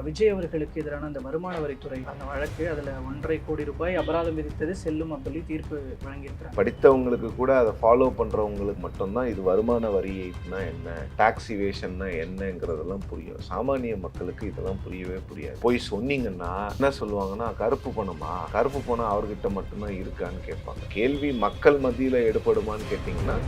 விஜய் அவர்களுக்கு எதிரான அந்த வருமான வரித்துறை அந்த வழக்கு அதில் 1,50,00,000 ரூபாய் அபராதம் விதித்தது செல்லும் சொல்லி தீர்ப்பு வழங்கியிருக்கிறாங்க. படித்தவங்களுக்கு கூட அதை ஃபாலோ பண்ணுறவங்களுக்கு மட்டும்தான் இது வருமான வரினா என்ன, டாக்ஸ் இவேஷன்னா என்னங்கிறதெல்லாம் புரியும். சாமானிய மக்களுக்கு இதெல்லாம் புரியவே புரியாது. போய் சொன்னீங்கன்னா என்ன சொல்லுவாங்கன்னா, கருப்பு பணமா, கருப்பு பணம் அவர்கிட்ட மட்டும்தான் இருக்கான்னு கேட்பாங்க. கேள்வி மக்கள் மத்தியில் எடுபடுமான்னு கேட்டிங்கன்னா,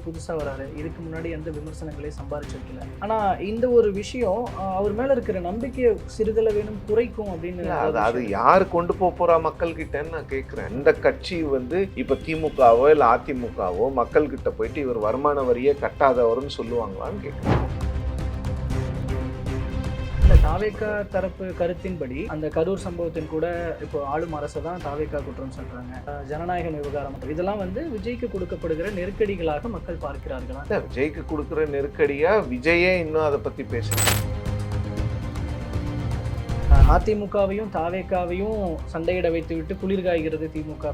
புதுசாக வராரு, இதுக்கு முன்னாடி எந்த விமர்சனங்களையும் சம்பாதிச்சு வைக்கல. ஆனால் இந்த ஒரு விஷயம் அவர் மேலே இருக்கிற நம்பிக்கையை சிறிதள வேணும் குறைக்கும் அப்படின்னு அது யார் கொண்டு போறா மக்கள் கிட்டன்னு நான் கேட்குறேன். இந்த கட்சி இப்போ திமுகவோ இல்லை அதிமுகவோ மக்கள் கிட்ட போயிட்டு இவர் வருமான வரியே கட்டாதவர்னு சொல்லுவாங்களான்னு கேட்குறேன். தாவேகா தரப்பு கருத்தின்படி அந்த கரூர் சம்பவத்தின் கூட இப்போ ஆளும் அரசு தான் தாவேகா குற்றம் சொல்றாங்க. ஜனநாயக விவகாரம் இதெல்லாம் விஜய்க்கு கொடுக்கப்படுகிற நெருக்கடிகளாக மக்கள் பார்க்கிறார்களா? விஜய்க்கு கொடுக்குற நெருக்கடியா விஜயே இன்னும் அதை பத்தி பேசுறாங்க. அதிமுகவையும் தாவேகாவையும் சண்டையிட வைத்து விட்டு குளிர் காய்கிறது திமுக.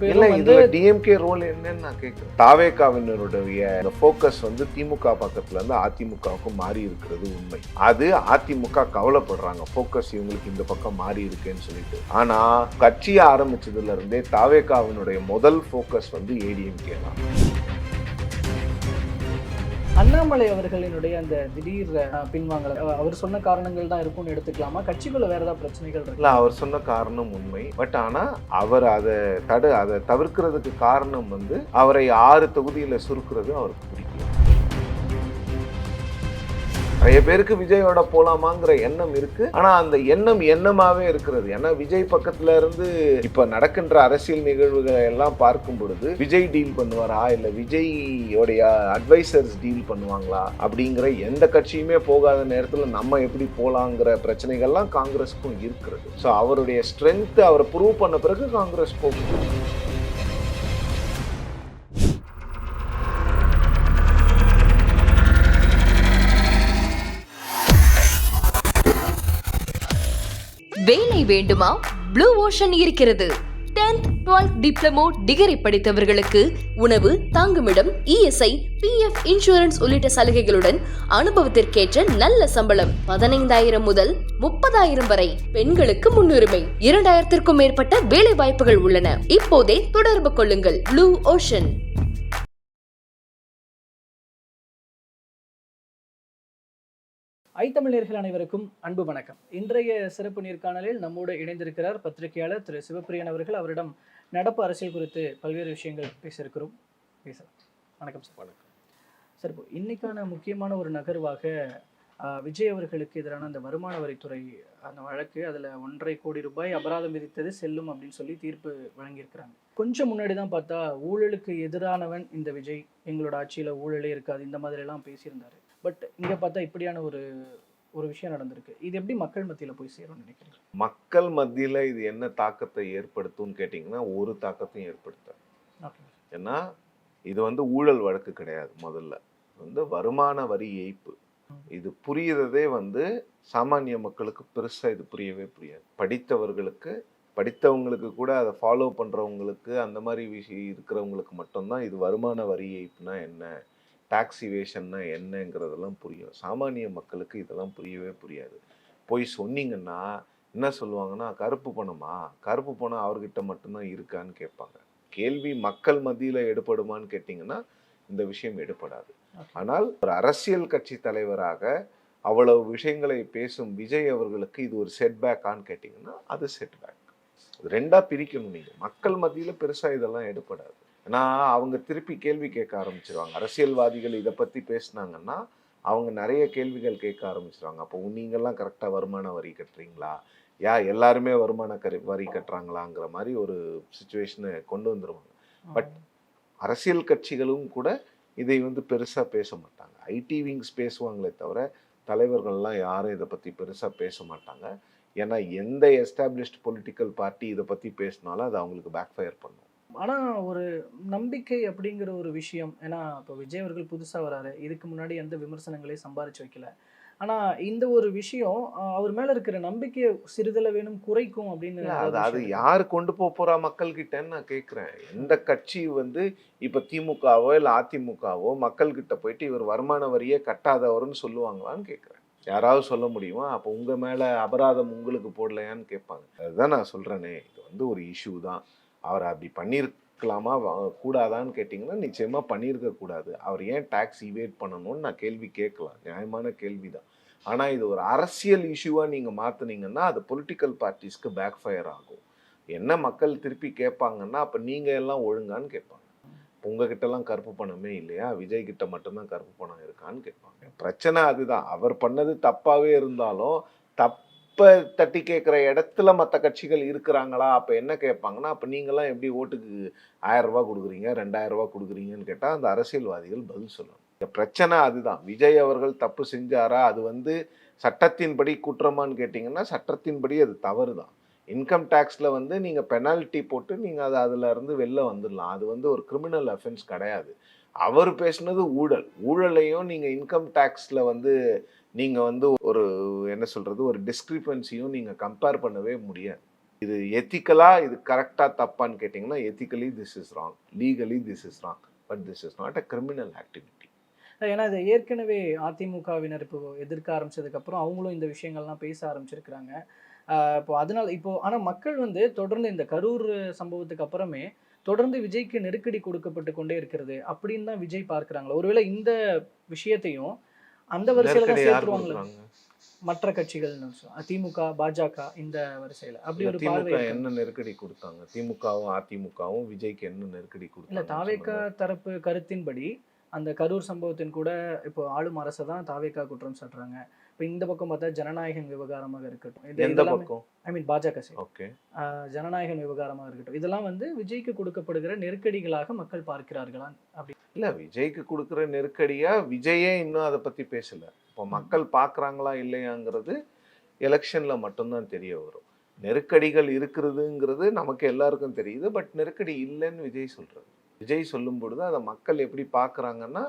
டிஎம்கே ரோல் என்னன்னு நான் கேட்கிறேன். தாவேகாவினருடைய ஃபோக்கஸ் திமுக பக்கத்துல இருந்து அதிமுகவுக்கும் மாறி இருக்கிறது உண்மை. அது அதிமுக கவலைப்படுறாங்க, ஃபோக்கஸ் இவங்களுக்கு இந்த பக்கம் மாறி இருக்குன்னு சொல்லிட்டு. ஆனா கட்சியை ஆரம்பிச்சதுல இருந்தே தாவேகாவினுடைய முதல் ஃபோக்கஸ் ஏடிஎம்கே தான். அண்ணாமலை அவர்களினுடைய அந்த திடீர் பின்வாங்கல் அவர் சொன்ன காரணங்கள் தான் இருக்கும்னு எடுத்துக்கலாமா? கட்சிக்குள்ள வேற ஏதாவது பிரச்சனைகள் இருக்குல்ல? அவர் சொன்ன காரணம் உண்மை. பட் ஆனா அவர் அதை தவிர்க்கிறதுக்கு காரணம் அவரை 6 தொகுதியில சுருக்குறது அவருக்கு பிடிக்கும். நிறைய பேருக்கு விஜயோட போலாமாங்கிற எண்ணம் இருக்கு. ஆனா அந்த எண்ணம் எண்ணமாவே இருக்கிறது. ஏன்னா விஜய் பக்கத்துல இருந்து இப்ப நடக்கின்ற அரசியல் நிகழ்வுகளை எல்லாம் பார்க்கும் பொழுது விஜய் டீல் பண்ணுவாரா இல்ல விஜயோடைய அட்வைசர்ஸ் டீல் பண்ணுவாங்களா அப்படிங்கிற எந்த கட்சியுமே போகாத நேரத்துல நம்ம எப்படி போலாங்கிற பிரச்சனைகள்லாம் காங்கிரஸுக்கும் இருக்கிறது. ஸோ அவருடைய ஸ்ட்ரென்த் அவரை ப்ரூவ் பண்ண பிறகு காங்கிரஸ் போகும். வேலை வேண்டுமா? ப்ளூ ஓஷன் இருக்கிறது. 10th 12th டிப்ளமோ டிகிரி படித்தவர்களுக்கு உணவு, தங்குமிடம், இஎஸ்ஐ, பிஎஃப், இன்சூரன்ஸ் உள்ளிட்ட சலுகைகளுடன் அனுபவத்திற்கேற்ற நல்ல சம்பளம் 15,000 முதல் 30,000 வரை. பெண்களுக்கு முன்னுரிமை. 2,000க்கும் மேற்பட்ட வேலை வாய்ப்புகள் உள்ளன. இப்போதே தொடர்பு கொள்ளுங்கள். Blue ocean. ஐத்தமிழர்கள் அனைவருக்கும் அன்பு வணக்கம். இன்றைய சிறப்பு நேர்காணலில் நம்மோடு இணைந்திருக்கிறார் பத்திரிகையாளர் திரு சிவப்பிரியன் அவர்கள். அவரிடம் நடப்பு அரசியல் குறித்து பல்வேறு விஷயங்கள் பேசலாம். வணக்கம் சார். வணக்கம் சார். இப்போ இன்னைக்கான முக்கியமான ஒரு நகர்வாக விஜய் அவர்களுக்கு எதிரான அந்த வருமான வரித்துறை அந்த வழக்கு அதில் 1,50,00,000 ரூபாய் அபராதம் விதித்தது செல்லும் அப்படின்னு சொல்லி தீர்ப்பு வழங்கியிருக்கிறாங்க. கொஞ்சம் முன்னாடி தான் பார்த்தா ஊழலுக்கு எதிரானவன் இந்த விஜய், எங்களோட ஆட்சியில் ஊழலே இருக்காது, இந்த மாதிரி எல்லாம் பேசியிருந்தாரு. பட் இங்கே பார்த்தா இப்படியான ஒரு விஷயம் நடந்திருக்கு. இது எப்படி மக்கள் மத்தியில் போய் சேரும்னு நினைக்கிறீங்க? மக்கள் மத்தியில் இது என்ன தாக்கத்தை ஏற்படுத்தும்னு கேட்டிங்கன்னா ஒரு தாக்கத்தையும் ஏற்படுத்தாது. ஏன்னா இது ஊழல் வழக்கு கிடையாது. முதல்ல வருமான வரி ஏய்ப்பு. இது புரியுறதே சாமானிய மக்களுக்கு பெருசாக இது புரியவே புரியாது. படித்தவங்களுக்கு கூட அதை ஃபாலோ பண்ணுறவங்களுக்கு அந்த மாதிரி விஷயம் இருக்கிறவங்களுக்கு மட்டும்தான் இது வருமான வரி ஏய்ப்புனா என்ன, டாக்ஸ் இவேஷன்னா என்னங்கிறதெல்லாம் புரியும். சாமானிய மக்களுக்கு இதெல்லாம் புரியவே புரியாது. போய் சொன்னீங்கன்னா என்ன சொல்லுவாங்கன்னா, கருப்பு பணமா, கருப்பு பணம் அவர்கிட்ட மட்டும்தான் இருக்கான்னு கேட்பாங்க. கேள்வி மக்கள் மத்தியில் எடுபடுமான்னு கேட்டிங்கன்னா இந்த விஷயம் எடுபடாது. ஆனால் ஒரு அரசியல் கட்சி தலைவராக அவ்வளவு விஷயங்களை பேசும் விஜய் அவர்களுக்கு இது ஒரு செட்பேக்கான்னு கேட்டிங்கன்னா அது செட்பேக். ரெண்டாக பிரிக்கணும். நீங்கள் மக்கள் மத்தியில் பெருசாக இதெல்லாம் எடுபடாது. ஏன்னா அவங்க திருப்பி கேள்வி கேட்க ஆரம்பிச்சிருவாங்க. அரசியல்வாதிகள் இதை பற்றி பேசினாங்கன்னா அவங்க நிறைய கேள்விகள் கேட்க ஆரம்பிச்சிருவாங்க. அப்போ நீங்கள்லாம் கரெக்டாக வருமான வரி கட்டுறீங்களா, எல்லாருமே வருமான வரி கட்டுறாங்களாங்கிற மாதிரி ஒரு சுச்சுவேஷனை கொண்டு வந்துடுவாங்க. பட் அரசியல் கட்சிகளும் கூட இதை பெருசாக பேச மாட்டாங்க. ஐடி விங்ஸ் பேசுவாங்களே தவிர தலைவர்கள்லாம் யாரும் இதை பற்றி பெருசாக பேச மாட்டாங்க. ஏன்னா எந்த எஸ்டாப்ளிஷ்ட் பொலிட்டிக்கல் பார்ட்டி இதை பற்றி பேசினாலும் அது அவங்களுக்கு பேக்ஃபயர் பண்ணும். ஆனால் ஒரு நம்பிக்கை அப்படிங்கிற ஒரு விஷயம், ஏன்னா இப்போ விஜய் அவர்கள் புதுசாக வராரு, இதுக்கு முன்னாடி எந்த விமர்சனங்களையும் சம்பாதிச்சு வைக்கல. ஆனால் இந்த ஒரு விஷயம் அவர் மேலே இருக்கிற நம்பிக்கையை சிறிதள வேணும் குறைக்கும் அப்படின்னு அது யார் கொண்டு போறா மக்கள் கிட்டன்னு நான் கேட்குறேன். எந்த கட்சி இப்போ திமுகவோ இல்லை அதிமுகவோ மக்கள் கிட்ட போயிட்டு இவர் வருமான வரியே கட்டாதவர்னு சொல்லுவாங்களான்னு கேட்குறேன். யாராவது சொல்ல முடியுமா? அப்போ உங்கள் மேலே அபராதம் உங்களுக்கு போடலையான்னு கேட்பாங்க. அதுதான் நான் சொல்கிறேனே, இது வந்து ஒரு இஷ்யூ தான். அவர் அப்படி பண்ணியிருக்கலாமா கூடாதான்னு கேட்டிங்கன்னா நிச்சயமாக பண்ணியிருக்க கூடாது. அவர் ஏன் டேக்ஸ் இவேட் பண்ணணும்னு நான் கேள்வி கேட்கலாம், நியாயமான கேள்வி தான். ஆனால் இது ஒரு அரசியல் இஷ்யூவாக நீங்கள் மாற்றினீங்கன்னா அது பொலிட்டிக்கல் பார்ட்டிஸ்க்கு பேக் ஃபயர் ஆகும். என்ன மக்கள் திருப்பி கேட்பாங்கன்னா, அப்போ நீங்கள் எல்லாம் ஒழுங்கான்னு கேட்பாங்க. உங்ககிட்டலாம் கருப்பு பணமே இல்லையா, விஜய் கிட்ட மட்டும்தான் கருப்பு பணம் இருக்கான்னு கேட்பாங்க. பிரச்சனை அதுதான். அவர் பண்ணது தப்பாகவே இருந்தாலும் தப்பை தட்டி கேட்குற இடத்துல மற்ற கட்சிகள் இருக்கிறாங்களா, அப்போ என்ன கேட்பாங்கன்னா, அப்போ நீங்களாம் எப்படி ஓட்டுக்கு 1000 ரூபா கொடுக்குறீங்க 2000 ரூபா கொடுக்குறீங்கன்னு கேட்டால் அந்த அரசியல்வாதிகள் பதில் சொல்லணும். இந்த பிரச்சனை அதுதான். விஜய் அவர்கள் தப்பு செஞ்சாரா, அது வந்து சட்டத்தின்படி குற்றமான்னு கேட்டிங்கன்னா சட்டத்தின்படி அது தவறு தான். இன்கம் டேக்ஸில் வந்து நீங்கள் பெனால்ட்டி போட்டு நீங்கள் அதில் இருந்து வெளில வந்துடலாம். அது வந்து ஒரு கிரிமினல் அஃபென்ஸ் கிடையாது. அவர் பேசுனது ஊழல். ஊழலையும் நீங்கள் இன்கம் டேக்ஸில் வந்து நீங்கள் வந்து ஒரு என்ன சொல்கிறது, ஒரு டிஸ்கிரிப்பன்சியும் நீங்கள் கம்பேர் பண்ணவே முடியாது. இது எத்திக்கலாக இது கரெக்டாக தப்பான்னு கேட்டிங்கன்னா ethically this is wrong, legally this is wrong, but this is not a criminal activity. ஏன்னா இது ஏற்கனவே அதிமுகவினர் இப்போ எதிர்க்க ஆரம்பிச்சதுக்கப்புறம் அவங்களும் இந்த விஷயங்கள்லாம் பேச ஆரம்பிச்சிருக்கிறாங்க. இப்போ அதனால இப்போ ஆனால் மக்கள் வந்து தொடர்ந்து இந்த கரூர் சம்பவத்துக்கு அப்புறமே தொடர்ந்து விஜய்க்கு நெருக்கடி கொடுக்கப்பட்டு கொண்டே இருக்கிறது அப்படின்னு தான் விஜய் பார்க்குறாங்களா? ஒருவேளை இந்த விஷயத்தையும் அந்த வரிசையில தான் சேர்த்துருவாங்களா மற்ற கட்சிகள்? திமுக, பாஜக இந்த வரிசையில அப்படி ஒரு பார்வை திமுக என்ன நெருக்கடி கொடுத்தாங்க? திமுகவும் அதிமுகவும் விஜய்க்கு என்ன நெருக்கடி கொடுத்தாங்க? இல்ல, தாவேகா தரப்பு கருத்தின்படி அந்த கரூர் சம்பவத்தின் கூட இப்போ ஆளும் அரசை தான் தாவேகா குற்றம் சாட்டுறாங்க. இப்போ இந்த பக்கம் பார்த்தா ஜனநாயகன் விவகாரமாக இருக்கட்டும், எந்த பக்கம்? ஐ மீன் பாஜக சைடு. ஓகே, ஜனநாயகன் விவகாரமாக இருக்கட்டும், இதெல்லாம் வந்து விஜய்க்கு கொடுக்கப்படுகிற நெருக்கடிகளாக மக்கள் பார்க்கிறார்களா? அப்படி இல்லை, விஜய்க்கு கொடுக்குற நெருக்கடியா விஜயே இன்னும் அதை பற்றி பேசலை. இப்போ மக்கள் பார்க்குறாங்களா இல்லையாங்கிறது எலெக்ஷனில் மட்டும்தான் தெரிய வரும். நெருக்கடிகள் இருக்கிறதுங்கிறது நமக்கு எல்லாருக்கும் தெரியுது, பட் நெருக்கடி இல்லைன்னு விஜய் சொல்கிறாரு. விஜய் சொல்லும் பொழுது அதை மக்கள் எப்படி பார்க்குறாங்கன்னா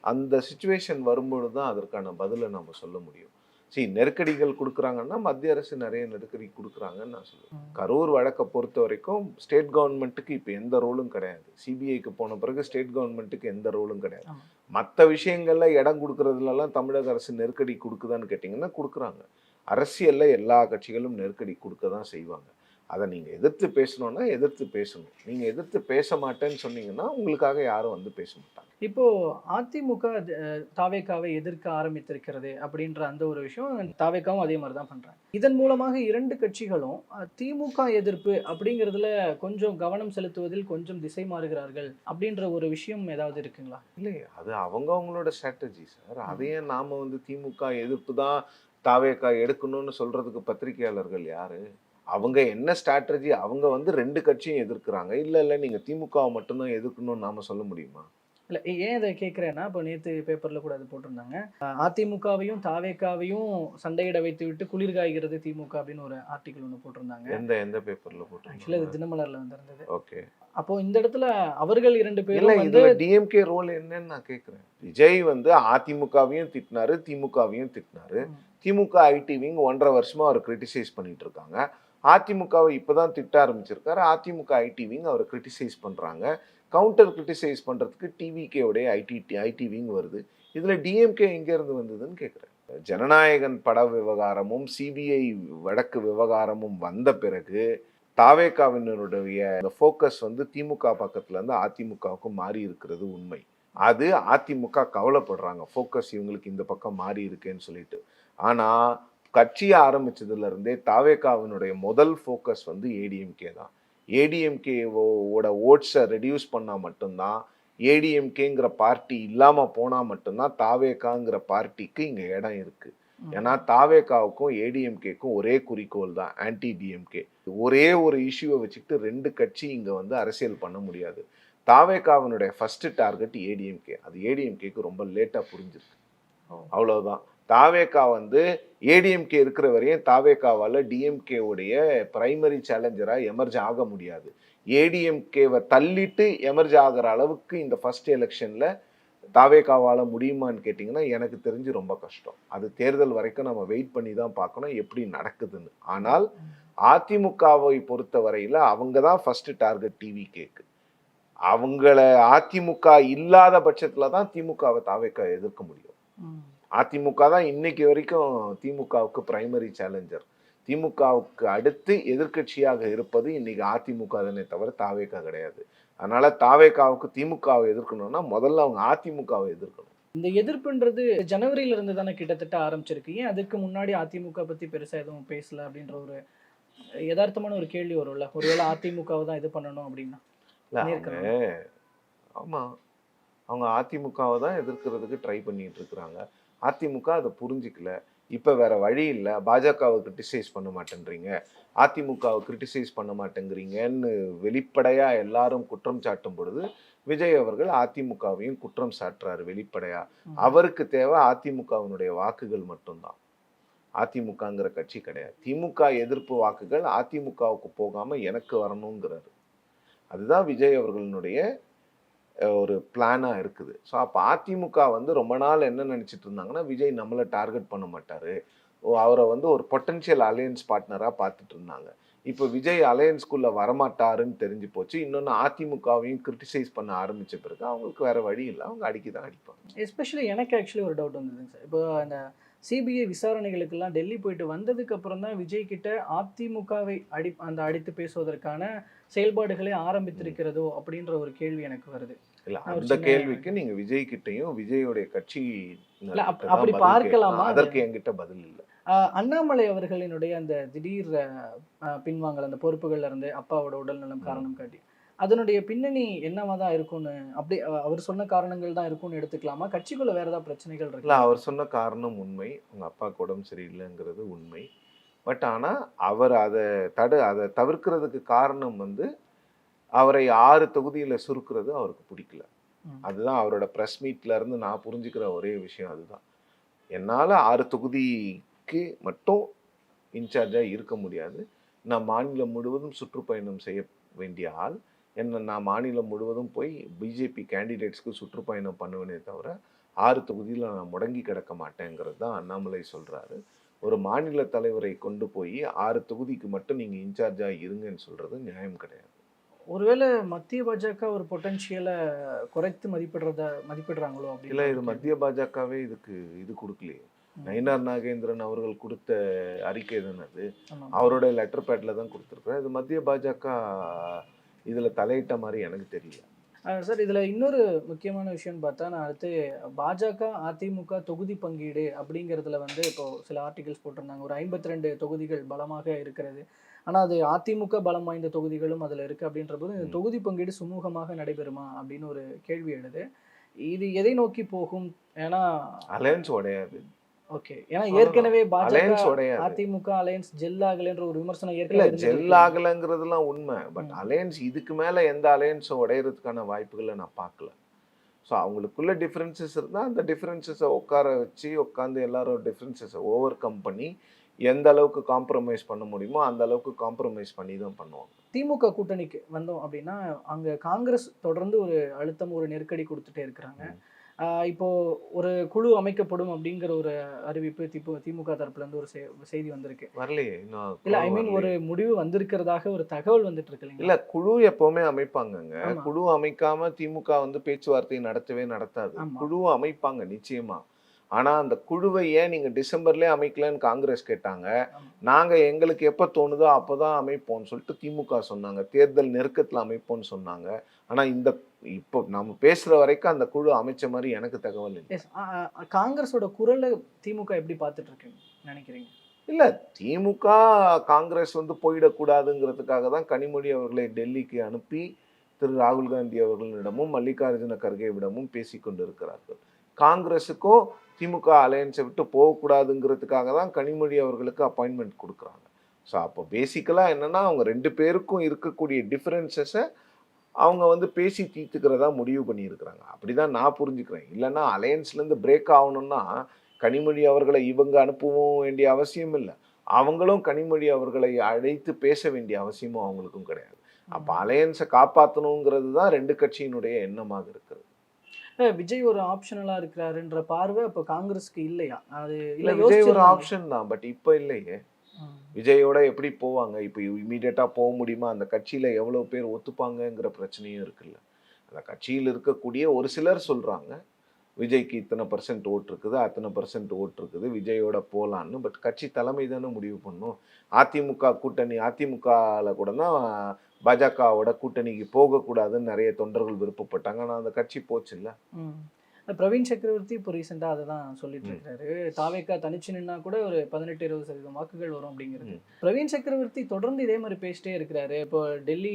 அந்த சுச்சுவேஷன் வரும்பொழுது தான் அதற்கான பதிலை நம்ம சொல்ல முடியும். சரி, நெருக்கடிகள் கொடுக்குறாங்கன்னா மத்திய அரசு நிறைய நெருக்கடி கொடுக்குறாங்கன்னு நான் சொல்லுவேன். கரூர் வழக்கை பொறுத்த வரைக்கும் ஸ்டேட் கவர்மெண்ட்டுக்கு இப்போ எந்த ரோலும் கிடையாது. சிபிஐக்கு போன பிறகு ஸ்டேட் கவர்மெண்ட்டுக்கு எந்த ரோலும் கிடையாது. மற்ற விஷயங்கள்ல இடம் கொடுக்கறதுலலாம் தமிழக அரசு நெருக்கடி கொடுக்குதான்னு கேட்டிங்கன்னா கொடுக்குறாங்க. அரசியலில் எல்லா கட்சிகளும் நெருக்கடி கொடுக்க தான் செய்வாங்க. அதை நீங்கள் எதிர்த்து பேசணுன்னா எதிர்த்து பேசணும். நீங்கள் எதிர்த்து பேச மாட்டேன்னு சொன்னீங்கன்னா உங்களுக்காக யாரும் வந்து பேச மாட்டாங்க. இப்போ அதிமுக தாவேகாவை எதிர்க்க ஆரம்பித்திருக்கிறது அப்படின்ற அந்த ஒரு விஷயம் தாவேகாவும் அதே மாதிரி தான் பண்றாங்க. இதன் மூலமாக இரண்டு கட்சிகளும் திமுக எதிர்ப்பு அப்படிங்கிறதுல கொஞ்சம் கவனம் செலுத்துவதில் கொஞ்சம் திசை மாறுகிறார்கள் அப்படின்ற ஒரு விஷயம் ஏதாவது இருக்குங்களா? இல்லையே, அது அவங்களோட ஸ்ட்ராட்டஜி சார். அதையே நாம வந்து திமுக எதிர்ப்பு தான் தாவேகா எடுக்கணும்னு சொல்றதுக்கு பத்திரிகையாளர்கள் யாரு? அவங்க என்ன ஸ்ட்ராட்டஜி, அவங்க வந்து ரெண்டு கட்சியும் எதிர்க்கிறாங்க. இல்லை நீங்கள் திமுகவை மட்டும்தான் எதிர்க்கணும்னு நாம சொல்ல முடியுமா? இல்லை, ஏன் இதை கேட்குறேன்னா, இப்போ நேற்று பேப்பரில் கூட அது போட்டிருந்தாங்க. அதிமுகவையும் தாவேகாவையும் சண்டையிட வைத்து விட்டு குளிர் காய்கிறது திமுக அப்படின்னு ஒரு ஆர்டிக்கல் ஒன்று போட்டிருந்தாங்க. எந்த பேப்பரில் போட்டிருந்தாங்க? ஆக்சுவலி அது தினமலரில் வந்திருந்தது. ஓகே, அப்போ இந்த இடத்துல அவர்கள் இரண்டு பேரும் வந்து டிஎம்கே ரோல் என்னன்னு நான் கேட்குறேன். விஜய் வந்து அதிமுகவையும் திட்டினாரு, திமுகவையும் திட்டினாரு. திமுக ஐடி விங் 1.5 வருஷமா அவர் கிரிட்டிசைஸ் பண்ணிட்டு இருக்காங்க. அதிமுகவை இப்போதான் திட்ட ஆரம்பிச்சிருக்காரு. அதிமுக ஐடி விங் அவரை கிரிட்டிசைஸ் பண்ணுறாங்க. கவுண்டர் கிரிட்டிசைஸ் பண்ணுறதுக்கு டிவிகேவுடைய ஐடி விங் வருது. இதில் டிஎம்கே எங்கேருந்து வந்ததுன்னு கேட்குறேன். ஜனநாயகன் பட விவகாரமும் சிபிஐ வழக்கு விவகாரமும் வந்த பிறகு தாவேகாவினருடைய ஃபோக்கஸ் வந்து திமுக பக்கத்துலேருந்து அதிமுகவுக்கு மாறி இருக்கிறது உண்மை. அது அதிமுக கவலைப்படுறாங்க, ஃபோக்கஸ் இவங்களுக்கு இந்த பக்கம் மாறி இருக்கேன்னு சொல்லிட்டு. ஆனால் கட்சியை ஆரம்பிச்சதுலேருந்தே தாவேகாவினுடைய முதல் ஃபோக்கஸ் வந்து ஏடிஎம்கே தான். ஏடிஎம்கேவோட ஓட்ஸை ரெடியூஸ் பண்ணால் மட்டும்தான், ஏடிஎம்கேங்கிற பார்ட்டி இல்லாமல் போனால் மட்டும்தான் தாவேகாங்கிற பார்ட்டிக்கு இங்கே இடம் இருக்குது. ஏன்னா தாவேகாவுக்கும் ஏடிஎம்கேக்கும் ஒரே குறிக்கோள் தான், ஆன்டி டிஎம்கே. ஒரே ஒரு இஷ்யூவை வச்சுக்கிட்டு ரெண்டு கட்சி இங்கே வந்து அரசியல் பண்ண முடியாது. தாவேகாவினுடைய ஃபர்ஸ்ட் டார்கெட் ஏடிஎம்கே. அது ஏடிஎம்கேக்கு ரொம்ப லேட்டாக புரிஞ்சிருக்கு, அவ்வளோதான். தாவேகா வந்து ஏடிஎம்கே இருக்கிற வரையும் தாவேகாவால் டிஎம்கேவுடைய பிரைமரி சேலஞ்சராக எமர்ஜ் ஆக முடியாது. ஏடிஎம்கேவை தள்ளிட்டு எமர்ஜ் ஆகிற அளவுக்கு இந்த ஃபர்ஸ்ட் எலெக்ஷனில் தாவேகாவால் முடியுமான்னு கேட்டிங்கன்னா எனக்கு தெரிஞ்சு ரொம்ப கஷ்டம். அது தேர்தல் வரைக்கும் நம்ம வெயிட் பண்ணி தான் பார்க்கணும் எப்படி நடக்குதுன்னு. ஆனால் அதிமுகவை பொறுத்த வரையில் அவங்க தான் ஃபர்ஸ்ட் டார்கெட் டிவிகேக்கு. அவங்கள அதிமுக இல்லாத பட்சத்தில் தான் திமுகவை தாவேகா எதிர்க்க முடியும். அதிமுக தான் இன்னைக்கு வரைக்கும் திமுகவுக்கு பிரைமரி சேலஞ்சர். திமுகவுக்கு அடுத்து எதிர்க்கட்சியாக இருப்பது இன்னைக்கு அதிமுக தானே தவிர தாவேகா கிடையாது. அதனால தாவேகாவுக்கு திமுகவை எதிர்க்கணும்னா முதல்ல அவங்க அதிமுகவை எதிர்க்கணும். இந்த எதிர்ப்புன்றது ஜனவரியில இருந்து தானே கிட்டத்தட்ட ஆரம்பிச்சிருக்கு. ஏன் அதுக்கு முன்னாடி அதிமுக பத்தி பெருசா எதுவும் பேசல அப்படின்ற ஒரு யதார்த்தமான ஒரு கேள்வி வரும்ல. ஒருவேளை அதிமுகவை தான் இது பண்ணணும் அப்படின்னா இல்ல நேர்காணல். ஆமா, அவங்க அதிமுகவை தான் எதிர்க்கிறதுக்கு ட்ரை பண்ணிட்டு இருக்கிறாங்க. அதிமுக அதை புரிஞ்சிக்கல. இப்போ வேற வழி இல்லை. பாஜகவை கிரிட்டிசைஸ் பண்ண மாட்டேன்றீங்க, அதிமுகவை கிரிட்டிசைஸ் பண்ண மாட்டேங்கிறீங்கன்னு வெளிப்படையா எல்லாரும் குற்றம் சாட்டும் பொழுது விஜய் அவர்கள் அதிமுகவையும் குற்றம் சாட்டுறாரு வெளிப்படையா. அவருக்கு தேவை அதிமுகவினுடைய வாக்குகள் மட்டும்தான், அதிமுகங்கிற கட்சி கிடையாது. திமுக எதிர்ப்பு வாக்குகள் அதிமுகவுக்கு போகாம எனக்கு வரணுங்கிறாரு. அதுதான் விஜய் அவர்களுடைய ஒரு பிளானா இருக்குது. ஸோ அப்போ அதிமுக வந்து ரொம்ப நாள் என்ன நினைச்சிட்டு இருந்தாங்கன்னா, விஜய் நம்மளை டார்கெட் பண்ண மாட்டாரு, அவரை வந்து ஒரு பொட்டன்ஷியல் அலையன்ஸ் பார்ட்னரா பார்த்துட்டு இருந்தாங்க. இப்போ விஜய் அலையன்ஸ்குள்ள வரமாட்டாருன்னு தெரிஞ்சு போச்சு. இன்னொன்று அதிமுகவையும் கிரிட்டிசைஸ் பண்ண ஆரம்பிச்ச பிறகு அவங்களுக்கு வேற வழி இல்லை, அவங்க அடிக்கதான் அடிப்பாங்க. எஸ்பெஷலி எனக்கு ஆக்சுவலி ஒரு டவுட் வந்ததுங்க சார். இப்போ அந்த சிபிஐ விசாரணைகளுக்கெல்லாம் டெல்லி போயிட்டு வந்ததுக்கு அப்புறம் தான் விஜய் கிட்ட அதிமுகவை அடித்து பேசுவதற்கான செயல்பாடுகளை ஆரம்பித்திருக்கிறதோ அப்படின்ற ஒரு கேள்வி எனக்கு வருது. இல்ல நான் ஒரு அந்த சின்ன கேள்விக்கு நீங்க விஜய் கிட்டையும் விஜயோடைய கட்சி இல்ல அப்படி பார்க்கலாமா? அதற்கு என்கிட்ட பதில் இல்லை. அண்ணாமலை அவர்களினுடைய அந்த திடீர் பின்வாங்கல் அந்த பொறுப்புகள்ல இருந்து அப்பாவோட உடல்நலம் காரணம் காட்டி அதனுடைய பின்னணி என்னவா தான் இருக்கும்னு அப்படி அவர் சொன்ன காரணங்கள் தான் இருக்கும்னு எடுத்துக்கலாமா? கட்சிக்குள்ள வேற ஏதாவது பிரச்சனைகள் இல்ல இருக்கு? அவர் சொன்ன காரணம் உண்மை, உங்க அப்பாவுக்கு உடம்பு சரியில்லைங்கிறது உண்மை. பட் ஆனா அவர் அதை தவிர்க்கிறதுக்கு காரணம் வந்து அவரை 6 தொகுதியில சுருக்குறது அவருக்கு பிடிக்கல. அதுதான் அவரோட ப்ரெஸ் மீட்ல இருந்து நான் புரிஞ்சுக்கிற ஒரே விஷயம் அதுதான். என்னால் 6 தொகுதிக்கு மட்டும் இன்சார்ஜாக இருக்க முடியாது. நான் மாநிலம் முழுவதும் சுற்றுப்பயணம் செய்ய வேண்டிய ஆள். நான் மாநிலம் முழுவதும் போய் பிஜேபி கேண்டிடேட்ஸ்க்கு சுற்றுப்பயணம் பண்ணுவேனே தவிர 6 தொகுதியில் நான் முடங்கி கிடக்க மாட்டேங்கிறது தான் அண்ணாமலை சொல்கிறாரு. ஒரு மாநில தலைவரை கொண்டு போய் 6 தொகுதிக்கு மட்டும் நீங்கள் இன்சார்ஜாக இருங்கன்னு சொல்கிறது நியாயம் கிடையாது. ஒருவேளை மத்திய பாஜக ஒரு பொட்டன்ஷியலை குறைத்து மதிப்பிடுறாங்களோ இல்லை, அப்படின்னு இது மத்திய பாஜகவே இது கொடுக்கலையே. நயினார் நாகேந்திரன் அவர்கள் கொடுத்த அறிக்கை தானே அது, அவரோட லெட்டர் பேட்ல தான் கொடுத்துருக்குறேன். இது மத்திய பாஜக இதில் தலையிட்ட மாதிரி எனக்கு தெரியல. சார் இதில் இன்னொரு முக்கியமான விஷயம்னு பார்த்தா, நான் அடுத்து பாஜக அதிமுக தொகுதி பங்கீடு அப்படிங்கிறதுல வந்து இப்போ சில ஆர்டிகல்ஸ் போட்டிருந்தாங்க. ஒரு 52 தொகுதிகள் பலமாக இருக்கிறது, ஆனால் அது அதிமுக பலம் வாய்ந்த தொகுதிகளும் அதில் இருக்குது அப்படின்ற போது இந்த தொகுதி பங்கீடு சுமூகமாக நடைபெறுமா அப்படின்னு ஒரு கேள்வி எழுது. இது எதை நோக்கி போகும்? ஏன்னா அலையன்ஸ் உடையாது. ஓகே, ஏன்னா ஏற்கனவே அலையன்ஸ் பாஜக உடையாது. அதிமுக அலையன்ஸ் ஜெல் ஆகலைன்ற ஒரு விமர்சனம் இல்ல ஏற்கனவே ஜெல் இருந்துட்டு ஆகலைங்கிறதுலாம் உண்மை. பட் அலையன்ஸ் இதுக்கு மேல எந்த அலையன்ஸும் உடையறதுக்கான வாய்ப்புகளை நான் பார்க்கல. ஸோ அவங்களுக்குள்ள டிஃப்ரென்சஸ் இருந்தால் அந்த டிஃப்ரென்சஸை உட்காந்து எல்லாரும் டிஃப்ரென்சஸை ஓவர் கம் பண்ணி எந்த அளவுக்கு காம்ப்ரமைஸ் பண்ண முடியுமோ அந்த அளவுக்கு காம்ப்ரமைஸ் பண்ணி தான் பண்ணுவாங்க. திமுக கூட்டணிக்கு வந்தோம் அப்படின்னா அங்க காங்கிரஸ் தொடர்ந்து ஒரு அழுத்தம் ஒரு நெருக்கடி கொடுத்துட்டே இருக்கிறாங்க. இப்போ ஒரு குழு அமைக்கப்படும் அப்படிங்கிற ஒரு அறிவிப்பு திமுக தரப்புல இருந்து ஒரு செய்தி வந்திருக்கு. வரலையே இல்ல, ஐ மீன் ஒரு முடிவு வந்திருக்கிறதாக ஒரு தகவல் வந்துட்டு இருக்கு இல்லைங்களா? இல்ல, குழு எப்பவுமே அமைப்பாங்கங்க. குழு அமைக்காம திமுக வந்து பேச்சுவார்த்தை நடத்தாது. குழு அமைப்பாங்க நிச்சயமா. ஆனா அந்த குழுவை ஏன் நீங்க டிசம்பர்லயே அமைக்கலன்னு காங்கிரஸ் கேட்டாங்க. நாங்க எங்களுக்கு எப்ப தோணுதோ அப்பதான் அமைப்போம்னு சொல்லிட்டு திமுக சொன்னாங்க. தேர்தல் நெருக்கத்துல அமைப்போம்னு சொன்னாங்க. ஆனா இப்போ நம்ம பேசுற வரைக்கும் அந்த குழு அமைச்ச மாதிரி எனக்கு தகவல் இல்லை. காங்கிரஸோட குரலை திமுக எப்படி பார்த்துட்டு இருக்கு நினைக்கிறீங்க? இல்ல, திமுக காங்கிரஸ் வந்து போயிடக்கூடாதுங்கிறதுக்காக தான் கனிமொழி அவர்களை டெல்லிக்கு அனுப்பி திரு ராகுல் காந்தி அவர்களிடமும் மல்லிகார்ஜுன கர்கேவிடமும் பேசி கொண்டிருக்கிறார்கள். காங்கிரஸுக்கும் திமுக அலையன்ஸை விட்டு போகக்கூடாதுங்கிறதுக்காக தான் கனிமொழி அவர்களுக்கு அப்பாயின்மெண்ட் கொடுக்குறாங்க. ஸோ அப்போ பேசிக்கலாக என்னென்னா அவங்க 2 பேருக்கும் இருக்கக்கூடிய டிஃப்ரென்சஸை அவங்க வந்து பேசி தீர்த்துக்கிறதா முடிவு பண்ணியிருக்கிறாங்க. அப்படி தான் நான் புரிஞ்சுக்கிறேன். இல்லைன்னா அலையன்ஸ்லேருந்து பிரேக் ஆகணும்னா கனிமொழி அவர்களை இவங்க அனுப்பவும் வேண்டிய அவசியம் இல்லை, அவங்களும் கனிமொழி அவர்களை அழைத்து பேச வேண்டிய அவசியமும் அவங்களுக்கும் கிடையாது. அப்போ அலையன்ஸை காப்பாற்றணுங்கிறது தான் 2 கட்சியினுடைய எண்ணமாக இருக்கிறது. விஜய் ஒரு ஆப்ஷனலா இருக்கிறாருன்ற பார்வை இப்போ காங்கிரஸ்க்கு இல்லையா? அது இல்ல, விஜய் ஒரு ஆப்ஷன் தான், பட் இப்போ இல்லையே. விஜயோட எப்படி போவாங்க? இப்போ இமீடியட்டா போக முடியுமா? அந்த கட்சியில எவ்வளவு பேர் ஒத்துப்பாங்கங்கிற பிரச்சனையும் இருக்குல்ல. அந்த கட்சியில் இருக்கக்கூடிய ஒரு சிலர் சொல்றாங்க, விஜய்க்கு இத்தனை % ஓட்டு இருக்குது, அத்தனை % ஓட்டு இருக்குது, விஜயோட போலான்னு. பட் கட்சி தலைமை தானே முடிவு பண்ணும். அதிமுக கூட்டணி, அதிமுகவில் கூட தான் பாஜகவோட கூட்டணிக்கு போகக்கூடாதுன்னு நிறைய தொண்டர்கள் விருப்பப்பட்டாங்க. ஆனால் அந்த கட்சி போச்சு இல்லை. பிரவீன் சக்கரவர்த்தி இப்போ ரீசெண்டாக அதை தான் சொல்லிட்டு இருக்காரு. தாவேக்கா தனிச்சு நின்னா கூட ஒரு 18-20% வாக்குகள் வரும் அப்படிங்கிறது. பிரவீன் சக்கரவர்த்தி தொடர்ந்து இதே மாதிரி பேசிட்டே இருக்கிறாரு. இப்போ டெல்லி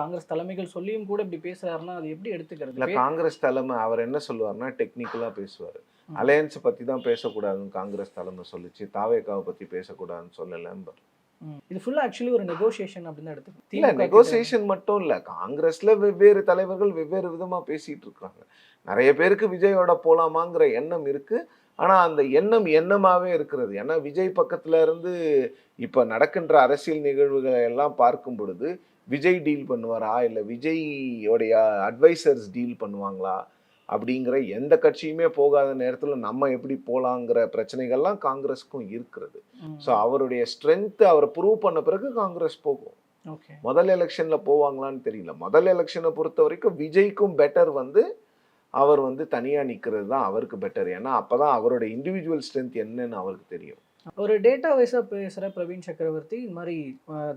காங்கிரஸ் தலைமைகள் சொல்லியும் கூட இப்படி பேசுறாருன்னா அது எப்படி எடுத்துக்கிறது? இல்லை, காங்கிரஸ் தலைமை அவர் என்ன சொல்லுவார்னா டெக்னிக்கலாக பேசுவார். அலையன்ஸை பற்றி தான் பேசக்கூடாதுன்னு காங்கிரஸ் தலைமை சொல்லிச்சு, தாவேக்காவை பற்றி பேசக்கூடாதுன்னு சொல்லலைம்பார். இது ஃபுல்லா ஆக்சுவலி ஒரு நெகோசியேஷன் அப்படின்னு எடுத்துக்கணும். இல்லை, நெகோசியேஷன் மட்டும் இல்லை, காங்கிரஸ்ல வெவ்வேறு தலைவர்கள் வெவ்வேறு விதமாக பேசிட்டு இருக்காங்க. நிறைய பேருக்கு விஜயோட போலாமாங்கிற எண்ணம் இருக்கு. ஆனால் அந்த எண்ணம் எண்ணமாகவே இருக்கிறது. ஏன்னா விஜய் பக்கத்துல இருந்து இப்போ நடக்கின்ற அரசியல் நிகழ்வுகளை எல்லாம் பார்க்கும் பொழுது விஜய் டீல் பண்ணுவாரா, இல்லை விஜயோடைய அட்வைசர்ஸ் டீல் பண்ணுவாங்களா அப்படிங்கிற எந்த கட்சியுமே போகாத நேரத்தில் நம்ம எப்படி போகலாங்கிற பிரச்சனைகள்லாம் காங்கிரஸுக்கும் இருக்கிறது. ஸோ அவருடைய ஸ்ட்ரென்த்து அவரை ப்ரூவ் பண்ண பிறகு காங்கிரஸ் போகும். முதல் எலெக்ஷனில் போவாங்களான்னு தெரியல. முதல் எலெக்ஷனை பொறுத்த வரைக்கும் விஜய்க்கும் பெட்டர் அவர் தனியாக நிற்கிறது தான் அவருக்கு பெட்டர். ஏன்னா அப்போ தான் அவரோட இண்டிவிஜுவல் ஸ்ட்ரென்த் என்னன்னு அவருக்கு தெரியும். ஒரு டேட்டா வைஸாக பேசுகிற பிரவீன் சக்கரவர்த்தி இந்த மாதிரி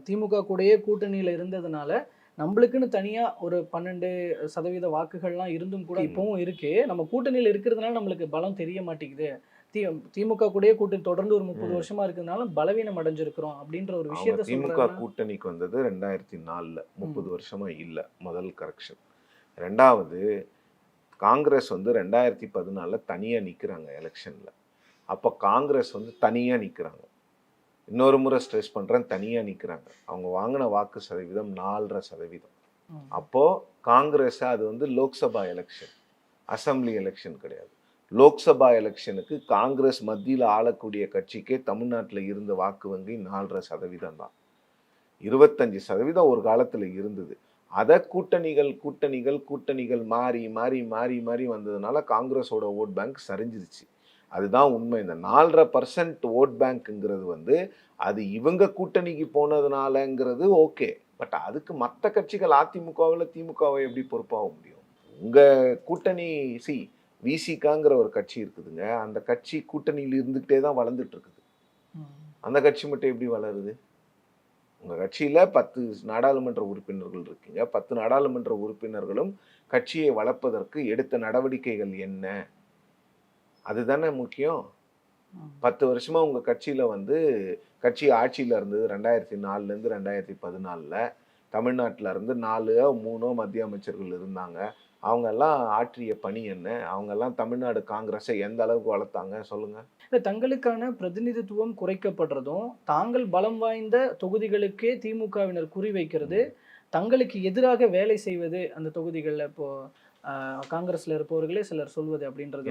திமுக கூடயே கூட்டணியில் இருந்ததுனால நம்மளுக்குன்னு தனியாக ஒரு 12% வாக்குகள்லாம் இருந்தும் கூட இப்போவும் இருக்கு. நம்ம கூட்டணியில் இருக்கிறதுனால நம்மளுக்கு பலம் தெரிய மாட்டேங்குது. திமுக கூடயே கூட்டணி தொடர்ந்து ஒரு 30 வருஷமா இருக்கிறதுனால பலவீனம் அடைஞ்சிருக்கிறோம் அப்படின்ற ஒரு விஷயத்த திமுக கூட்டணிக்கு வந்தது 2004 30 வருஷமா இல்லை. முதல் கரெக்ஷன். ரெண்டாவது, காங்கிரஸ் 2014 தனியாக நிற்கிறாங்க எலெக்ஷனில். அப்போ காங்கிரஸ் தனியாக நிற்கிறாங்க. இன்னொரு முறை ஸ்ட்ரெஸ் பண்ணுறேன், தனியாக நிற்கிறாங்க. அவங்க வாங்கின வாக்கு சதவீதம் 4.5%. அப்போது காங்கிரஸ் அது லோக்சபா எலெக்ஷன், அசம்பிளி எலெக்ஷன் கிடையாது. லோக்சபா எலெக்ஷனுக்கு காங்கிரஸ் மத்தியில் ஆளக்கூடிய கட்சிக்கே தமிழ்நாட்டில் இருந்த வாக்கு வங்கி 4.5% தான். 25% ஒரு காலத்தில் இருந்தது. அதை கூட்டணிகள் மாறி மாறி மாறி மாறி வந்ததுனால காங்கிரஸோட ஓட் பேங்க் சரிஞ்சிருச்சு. அதுதான் உண்மை. இந்த 4.5% ஓட் பேங்க்குங்கிறது அது இவங்க கூட்டணிக்கு போனதுனாலங்கிறது ஓகே. பட் அதுக்கு மற்ற கட்சிகள் அதிமுகவில் திமுகவை எப்படி பொறுப்பாக முடியும்? உங்கள் கூட்டணி விசிகாங்கிற ஒரு கட்சி இருக்குதுங்க. அந்த கட்சி கூட்டணியில் இருந்துக்கிட்டே தான் வளர்ந்துட்டு இருக்குது. அந்த கட்சி மட்டும் எப்படி வளருது? உங்கள் கட்சியில் 10 நாடாளுமன்ற உறுப்பினர்கள் இருக்கீங்க. 10 நாடாளுமன்ற உறுப்பினர்களும் கட்சியை வளர்ப்பதற்கு எடுத்த நடவடிக்கைகள் என்ன? அதுதானே முக்கியம். 10 வருஷமா உங்கள் கட்சியில் கட்சி ஆட்சியில் இருந்தது. 2004லேருந்து 2014 தமிழ்நாட்டில் இருந்து 4-3 மத்திய அமைச்சர்கள் இருந்தாங்க. அவங்கெல்லாம் ஆற்றிய பணி என்ன? அவங்கெல்லாம் தமிழ்நாடு காங்கிரஸை எந்த அளவுக்கு வளர்த்தாங்க சொல்லுங்கள். தங்களுக்கான பிரதிநிதித்துவம் குறைக்கப்படுறதும், தாங்கள் பலம் வாய்ந்த தொகுதிகளுக்கே திமுகவினர் குறிவைக்கிறது, தங்களுக்கு எதிராக வேலை செய்வது அந்த தொகுதிகளில் இப்போ காங்கிரஸ்ல இருப்பவர்களே சிலர் சொல்வது அப்படின்றது.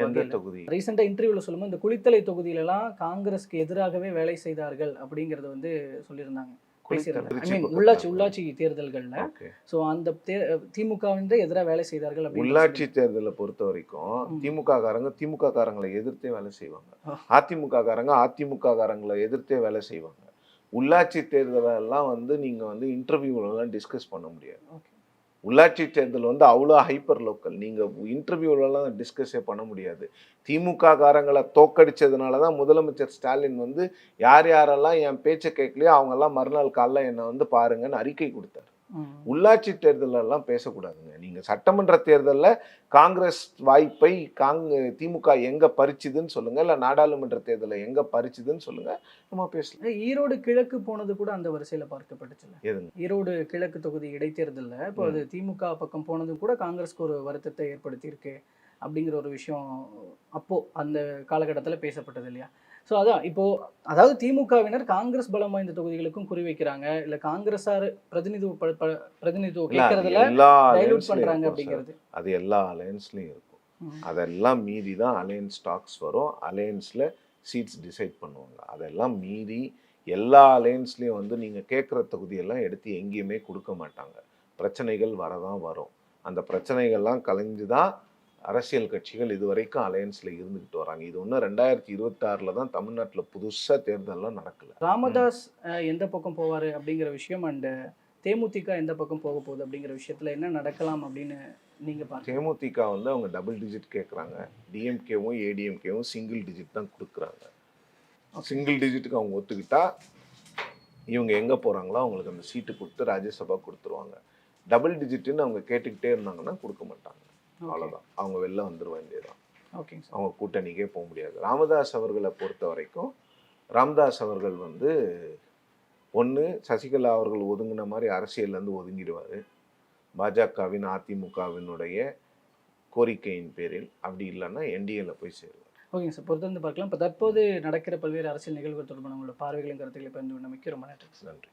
ரீசெண்டா இன்டர்வியூல சொல்லும்போது இந்த குளித்தலை தொகுதியிலலாம் காங்கிரஸ்க்கு எதிராகவே வேலை செய்தார்கள் அப்படிங்கறத சொல்லியிருந்தாங்க. உள்ளாட்சி தேர்தல்கள்ல சோ அந்த திமுகவின் எதிராக வேலை செய்தார்கள். உள்ளாட்சி தேர்தலை பொறுத்த வரைக்கும் திமுக காரங்களை எதிர்த்தே வேலை செய்வாங்க. அதிமுக காரங்களை எதிர்த்தே வேலை செய்வாங்க. உள்ளாட்சி தேர்தலெல்லாம் நீங்க இன்டர்வியூலாம் டிஸ்கஸ் பண்ண முடியாது. உள்ளாட்சி தேர்தல் அவ்வளோ ஹைப்பர் லோக்கல். நீங்கள் இன்டர்வியூலலாம் டிஸ்கஸே பண்ண முடியாது. திமுக காரங்களை தோக்கடிச்சதுனால தான் முதலமைச்சர் ஸ்டாலின் யார் யாரெல்லாம் என் பேச்சை கேட்கலையோ அவங்கெல்லாம் மறுநாள் காலைல என்னை பாருங்கன்னு அறிக்கை கொடுத்தார். உள்ளாட்சி தேர்தலெல்லாம் பேசக்கூடாதுங்க. நீங்கள் சட்டமன்ற தேர்தலில் காங்கிரஸ் வாய்ப்பை திமுக எங்கே பறிச்சுதுன்னு சொல்லுங்கள், இல்லை நாடாளுமன்ற தேர்தலில் எங்கே பறிச்சுதுன்னு சொல்லுங்கள், நம்ம பேசலாம். ஈரோடு கிழக்கு போனது கூட அந்த வரிசையில் பார்க்கப்பட்டுச்சுல்ல. எதுங்க? ஈரோடு கிழக்கு தொகுதி இடைத்தேர்தலில் இப்போ அது திமுக பக்கம் போனது கூட காங்கிரஸ்க்கு ஒரு வருத்தத்தை ஏற்படுத்தியிருக்கு அப்படிங்கிற ஒரு விஷயம் அப்போது அந்த காலகட்டத்தில் பேசப்பட்டது இல்லையா? ஸோ அதான் அதாவது திமுகவினர் காங்கிரஸ் பலம் வாய்ந்த தொகுதிகளுக்கும் குறிவைக்கிறாங்க, இல்லை காங்கிரஸார் பிரதிநிதித்துவம் கேட்கறதுல டைலூட் பண்றாங்க அப்படிங்கிறது. அது எல்லா அலையன்ஸ்லையும் இருக்கும். அதெல்லாம் மீறி தான் அலையன்ஸ் டாக்ஸ் வரும். அலையன்ஸில் சீட்ஸ் டிசைட் பண்ணுவாங்க. அதெல்லாம் மீறி எல்லா அலையன்ஸ்லையும் நீங்கள் கேட்குற தொகுதியெல்லாம் எடுத்து எங்கேயுமே கொடுக்க மாட்டாங்க. பிரச்சனைகள் வரதான் வரும். அந்த பிரச்சனைகள்லாம் கலைஞ்சு தான் அரசியல் கட்சிகள் இதுவரைக்கும் அலையன்ஸ்ல இருந்துகிட்டு வராங்க. இது ஒன்றும் 2026 தான் தமிழ்நாட்டில் புதுசாக தேர்தல்லாம் நடக்கல. ராமதாஸ் எந்த பக்கம் போவார் அப்படிங்கிற விஷயம் அண்ட் தேமுதிக எந்த பக்கம் போக போகுது அப்படிங்கிற விஷயத்துல என்ன நடக்கலாம் அப்படின்னு நீங்க பாருங்க. தேமுதிக வந்து அவங்க டபுள் டிஜிட் கேட்குறாங்க, டிஎம்கேவும் ஏடிஎம்கேவும் சிங்கிள் டிஜிட் தான் கொடுக்குறாங்க. சிங்கிள் டிஜிட்டுக்கு அவங்க ஒத்துக்கிட்டா இவங்க எங்கே போகிறாங்களோ அவங்களுக்கு அந்த சீட்டு கொடுத்து ராஜ்யசபா கொடுத்துருவாங்க. டபுள் டிஜிட்டுன்னு அவங்க கேட்டுக்கிட்டே இருந்தாங்கன்னா கொடுக்க மாட்டாங்க. அவ்வளோதான், அவங்க வெளில வந்துட வேண்டியதுதான். ஓகேங்க சார். அவங்க கூட்டணிக்கே போக முடியாது. ராமதாஸ் அவர்களை பொறுத்த வரைக்கும் ராமதாஸ் அவர்கள் வந்து ஒன்று சசிகலா அவர்கள் ஒதுங்கின மாதிரி அரசியல்லேருந்து ஒதுங்கிடுவார் பாஜகவின் அதிமுகவினுடைய கோரிக்கையின் பேரில். அப்படி இல்லைன்னா என்டிஏல போய் சேருவார். ஓகேங்க சார், பொறுத்திருந்து பார்க்கலாம். இப்போ தற்போது நடக்கிற பல்வேறு அரசியல் நிகழ்வுகள் தொடர்பான உங்களோட பார்வைகளும் கருத்துக்களை பகிர்ந்து கொண்டமைக்கு ரொம்ப நன்றி. நன்றி.